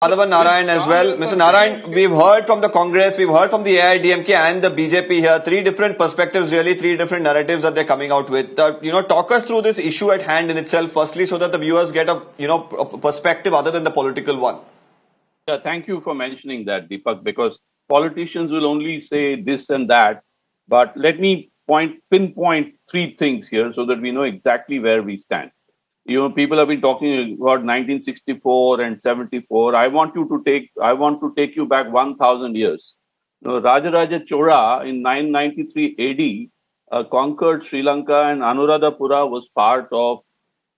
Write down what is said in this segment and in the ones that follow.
Madhavan Narayan as well. Mr. Narayan, we've heard from the Congress, we've heard from the AIDMK and the BJP here, three different perspectives, really three different narratives that they're coming out with. Talk us through this issue at hand in itself, firstly, so that the viewers get a perspective other than the political one. Yeah, thank you for mentioning that, Deepak, because politicians will only say this and that. But let me pinpoint three things here so that we know exactly where we stand. People have been talking about 1964 and 74. I want to take you back 1,000 years. Rajaraja Chola in 993 AD conquered Sri Lanka, and Anuradhapura was part of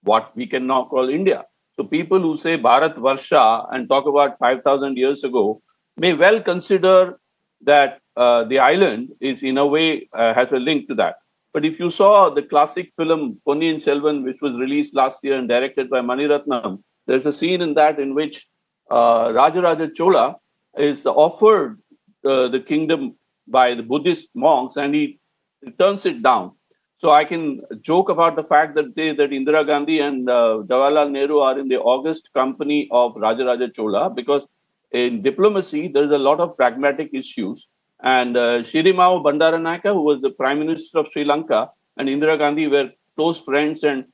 what we can now call India. So people who say Bharat Varsha and talk about 5,000 years ago may well consider that the island is in a way has a link to that. But if you saw the classic film Ponniyin Selvan, which was released last year and directed by Mani Ratnam, there's a scene in that in which Rajaraja Chola is offered the kingdom by the Buddhist monks, and he turns it down. So I can joke about the fact that Indira Gandhi and Jawaharlal Nehru are in the august company of Rajaraja Chola, because in diplomacy, there's a lot of pragmatic issues. And Shirimao Bandaranaike, who was the Prime Minister of Sri Lanka, and Indira Gandhi were close friends, and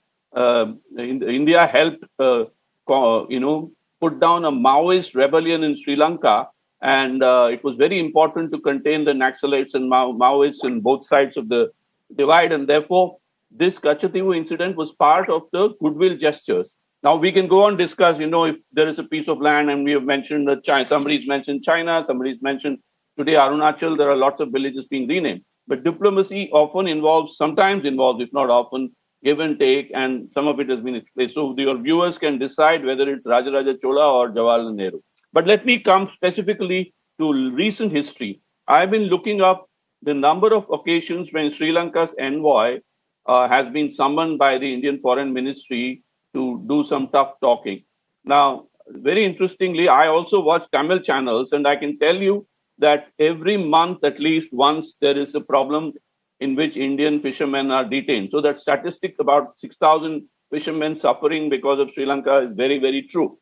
India helped, put down a Maoist rebellion in Sri Lanka, and it was very important to contain the Naxalites and Maoists on both sides of the divide, and therefore this Katchatheevu incident was part of the goodwill gestures. Now we can go on discuss, if there is a piece of land, and we have mentioned that somebody's mentioned China, somebody's mentioned today Arunachal, there are lots of villages being renamed. But diplomacy sometimes involves, if not often, give and take, and some of it has been explained. So your viewers can decide whether it's Rajaraja Chola or Jawaharlal Nehru. But let me come specifically to recent history. I've been looking up the number of occasions when Sri Lanka's envoy has been summoned by the Indian Foreign Ministry to do some tough talking. Now, very interestingly, I also watch Tamil channels, and I can tell you that every month, at least once, there is a problem in which Indian fishermen are detained. So that statistic about 6,000 fishermen suffering because of Sri Lanka is very, very true.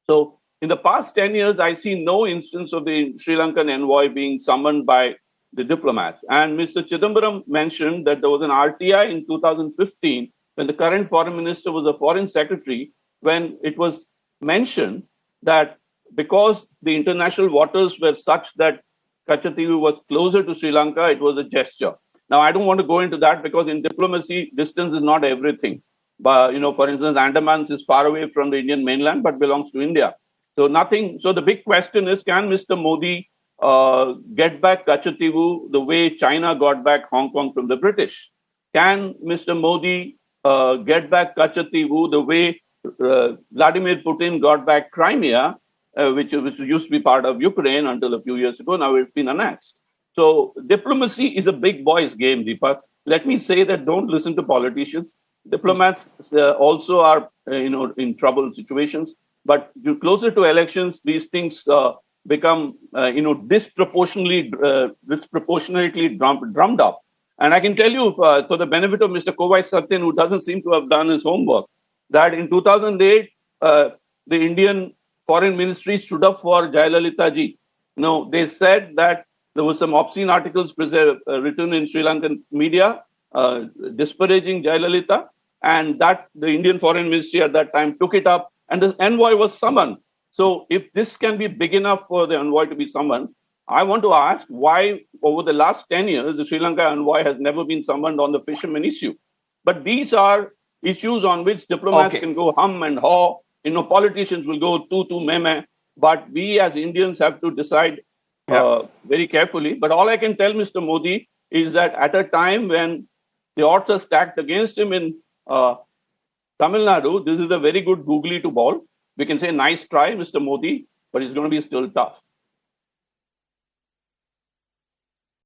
So in the past 10 years, I see no instance of the Sri Lankan envoy being summoned by the diplomats. And Mr. Chidambaram mentioned that there was an RTI in 2015 when the current foreign minister was a foreign secretary, when it was mentioned that because the international waters were such that Katchatheevu was closer to Sri Lanka, it was a gesture. Now, I don't want to go into that because in diplomacy, distance is not everything. But, for instance, Andaman is far away from the Indian mainland, but belongs to India. So the big question is, can Mr. Modi get back Katchatheevu the way China got back Hong Kong from the British? Can Mr. Modi get back Katchatheevu the way Vladimir Putin got back Crimea, which used to be part of Ukraine until a few years ago? Now it's been annexed. So diplomacy is a big boys game, Deepak. Let me say that don't listen to politicians. Diplomats also are in trouble situations. But closer to elections, these things become disproportionately drummed up. And I can tell you, for the benefit of Mr. Kovai Satyan, who doesn't seem to have done his homework, that in 2008, the Indian Foreign Ministry stood up for Jayalalitha ji. They said that there were some obscene articles written in Sri Lankan media disparaging Jayalalitha, and that the Indian Foreign Ministry at that time took it up, and the envoy was summoned. So if this can be big enough for the envoy to be summoned, I want to ask why over the last 10 years, the Sri Lanka envoy has never been summoned on the fishermen issue. But these are issues on which diplomats can go hum and haw. Politicians will go tu meme. But we as Indians have to decide very carefully. But all I can tell Mr. Modi is that at a time when the odds are stacked against him in Tamil Nadu, this is a very good googly to ball. We can say, nice try, Mr. Modi, but it's going to be still tough.